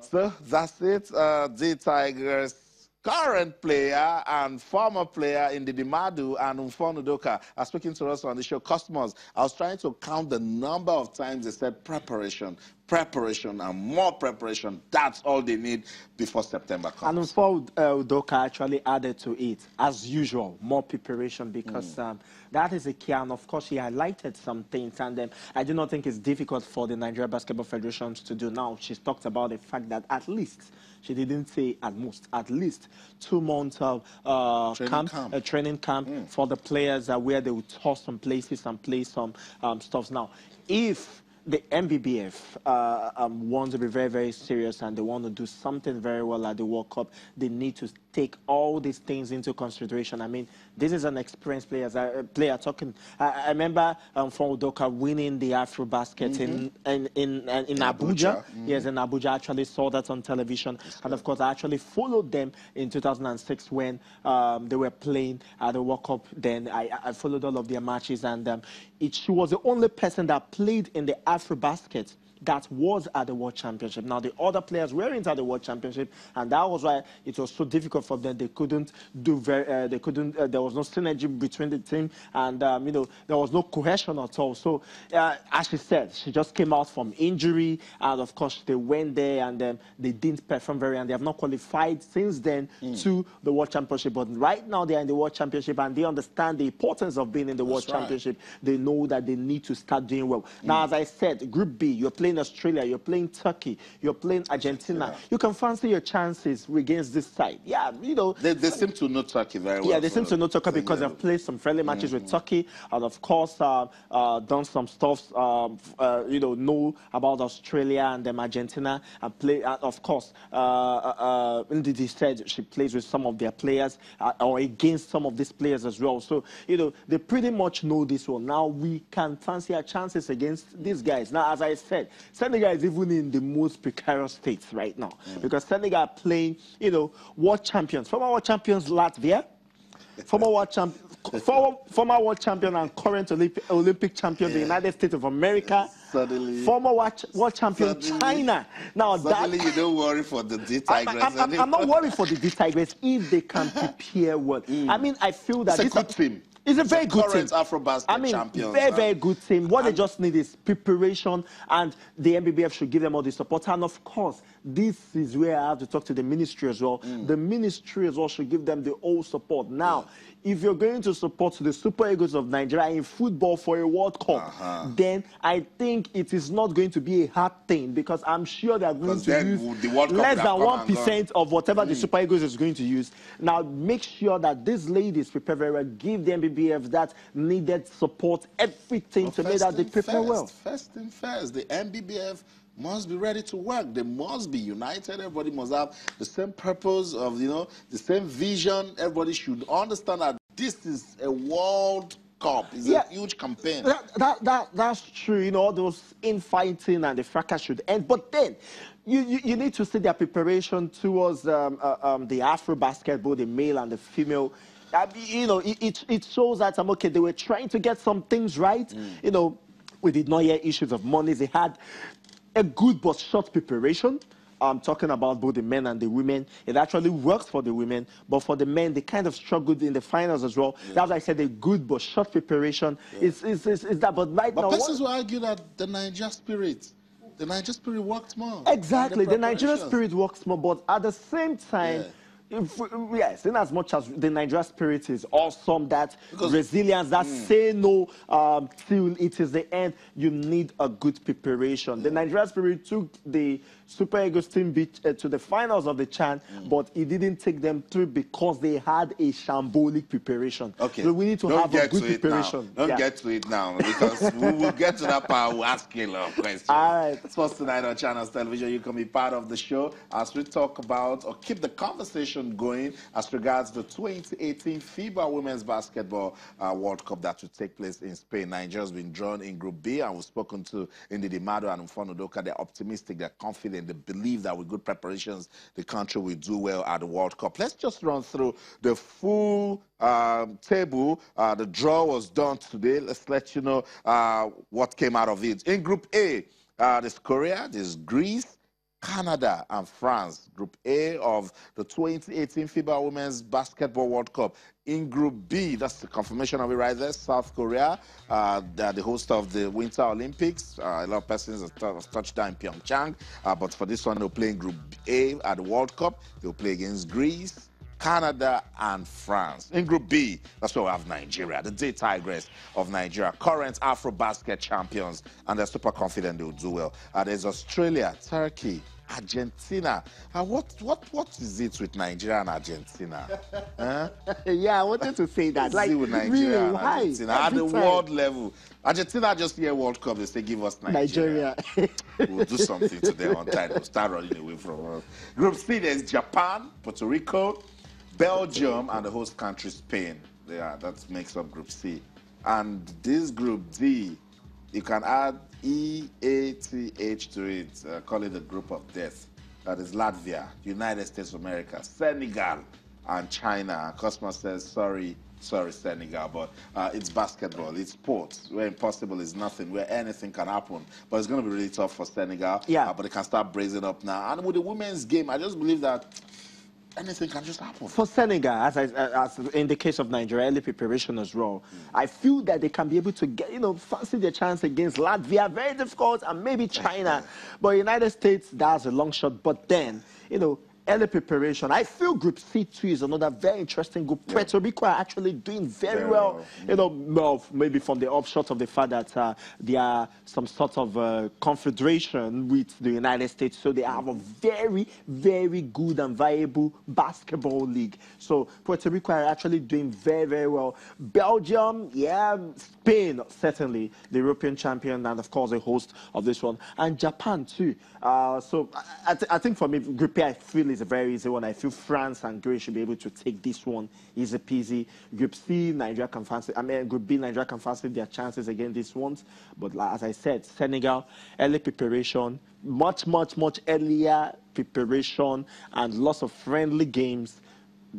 So that's it. The Tigers current player and former player in the Dimadu and Umfon Udoka are speaking to us on the show. Customers, I was trying to count the number of times they said preparation, and more preparation. That's all they need before September comes. And Umfon Udoka actually added to it, as usual, more preparation, because that is a key. And of course, he highlighted some things, and I do not think it's difficult for the Nigeria Basketball Federation to do now. She's talked about the fact that at least, she didn't say at most, at least 2 months of training camp for the players where they will tour some places and play some stuff. Now, if the MBBF want to be very, very serious and they want to do something very well at the World Cup, they need to take all these things into consideration. I mean, this is an experienced player talking. I remember from Udoka winning the Afro basket in Abuja. Yes, in Abuja. I actually saw that on television. And of course, I actually followed them in 2006 when they were playing at the World Cup. Then I followed all of their matches, and she was the only person that played in the Afro basket that was at the World Championship. Now, the other players weren't at the World Championship, and that was why it was so difficult for them. They couldn't do there was no synergy between the team, and you know, there was no cohesion at all. So, as she said, she just came out from injury, and of course, they went there, and they didn't perform very, and they have not qualified since then to the World Championship. But right now, they are in the World Championship, and they understand the importance of being in the World Championship. They know that they need to start doing well. Now, as I said, Group B, you're playing Australia, you're playing Turkey, you're playing Argentina. You can fancy your chances against this side. Yeah, you know. They seem to know Turkey very well. Yeah, they seem to know Turkey because they've played some friendly matches with Turkey, and of course, done some stuff, you know about Australia and Argentina, and play, of course, Ndidi said she plays with some of their players, or against some of these players as well. So, you know, they pretty much know this one. Now, we can fancy our chances against these guys. Now, as I said, Senegal is even in the most precarious state right now, because Senegal are playing, you know, world champions, former world champions Latvia, former world champion and current Olympic champion, the United States of America, former world champion China. Now, suddenly you don't worry for the D-Tigers. I'm not worried for the D-Tigers if they can prepare well. I mean, I feel that it's a good team. It's a very good team. Afro-basket champions. Very good team. What they just need is preparation, and the MBBF should give them all the support. And of course, this is where I have to talk to the ministry as well. The ministry as well should give them the whole support. Now, if you're going to support the Super Eagles of Nigeria in football for a World Cup, then I think it is not going to be a hard thing, because I'm sure they're going to use less than 1% of whatever the Super Eagles is going to use. Now, make sure that these ladies prepare very well. Give the MBBF that needed support, everything to make that they prepare well. First thing first, the MBBF must be ready to work. They must be united. Everybody must have the same purpose of, you know, the same vision. Everybody should understand that this is a World Cup. It's a huge campaign. That's true. You know, all those infighting and the fracas should end. But then you need to see their preparation towards the Afro basketball, the male and the female. You know, it shows that okay, they were trying to get some things right. You know, we did not hear issues of money. They had a good but short preparation. I'm talking about both the men and the women. It actually works for the women, but for the men, they kind of struggled in the finals as well. That's why I said a good but short preparation is that. But right now, persons will argue that the Niger spirit worked more. Exactly, the Nigeria spirit works more, but at the same time. Yes, in as much as the Nigeria spirit is awesome, that resilience, that say no till it is the end, you need a good preparation. The Nigeria spirit took the Super Eagles team to the finals of the CHAN, but it didn't take them through because they had a shambolic preparation. Okay, so we need to have a good preparation. Don't get to it now, because we will get to that part. We'll ask you a lot of questions. All right. Sports Tonight on Channels Television. You can be part of the show as we talk about or keep the conversation going as regards the 2018 FIBA Women's Basketball World Cup that will take place in Spain. Nigeria's been drawn in Group B, and we've spoken to Ndidi Mado and Umfon Udoka. They're optimistic, they're confident, they believe that with good preparations, the country will do well at the World Cup. Let's just run through the full table. The draw was done today. Let's let you know what came out of it. In Group A, there's Korea, there's Greece, Canada and France. Group A of the 2018 FIBA Women's Basketball World Cup. In Group B, that's the confirmation of it right there, South Korea, they're the host of the Winter Olympics. A lot of persons have touched down in Pyeongchang, but for this one, they'll play in Group A at the World Cup. They'll play against Greece, Canada, and France. In Group B, that's where we have Nigeria, the Day Tigress of Nigeria, current Afro-Basket champions, and they're super confident they'll do well. There's Australia, Turkey, Argentina. What is it with Nigeria and Argentina? Huh? Yeah, I wanted to say that. Like, with Nigeria really, and Argentina at the world level. Argentina just here World Cup, they say give us Nigeria. We'll do something to them on time. We'll start running away from us. Group C, there's Japan, Puerto Rico, Belgium, and the host country, Spain. Yeah, that makes up Group C. And this Group D, you can add EATH to it, call it the Group of Death. That is Latvia, United States of America, Senegal, and China. Cosmo says, sorry, Senegal, but it's basketball, it's sports, where impossible is nothing, where anything can happen. But it's going to be really tough for Senegal. Yeah. But they can start bracing up now. And with the women's game, I just believe that anything can just happen. For Senegal, as in the case of Nigeria, early preparation as well, I feel that they can be able to get, fancy their chance against Latvia, very difficult, and maybe China. But United States, that's a long shot. But then, early preparation. I feel Group C2 is another very interesting group. Yeah. Puerto Rico are actually doing very well. Maybe from the upshot of the fact that there are some sort of confederation with the United States, so they have a very, very good and viable basketball league. So Puerto Rico are actually doing very, very well. Belgium, yeah, Spain, certainly the European champion, and of course the host of this one, and Japan too. So I think for me, Group A, I feel is a very easy one. I feel France and Greece should be able to take this one easy peasy. Group C, Nigeria can fancy. Group B, Nigeria can fancy their chances against these ones. But as I said, Senegal, early preparation, much earlier preparation, and lots of friendly games.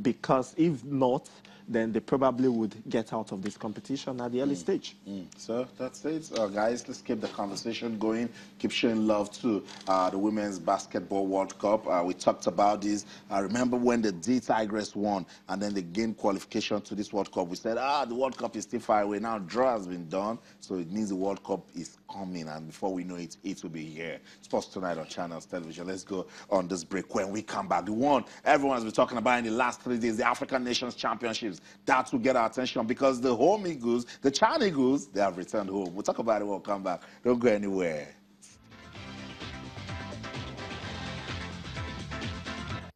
Because if not, then they probably would get out of this competition at the early stage. So that's it. Guys, let's keep the conversation going. Keep showing love to the Women's Basketball World Cup. We talked about this. I remember when the D Tigress won and then they gained qualification to this World Cup. We said, the World Cup is still far away. Now draw has been done, so it means the World Cup is coming, and before we know it, it will be here. Sports Tonight on Channels Television. Let's go on this break. When we come back, the one everyone's been talking about in the last 3 days, the African Nations Championships. That will get our attention because the home Eagles, the Chan Eagles, they have returned home. We'll talk about it when we come back. Don't go anywhere.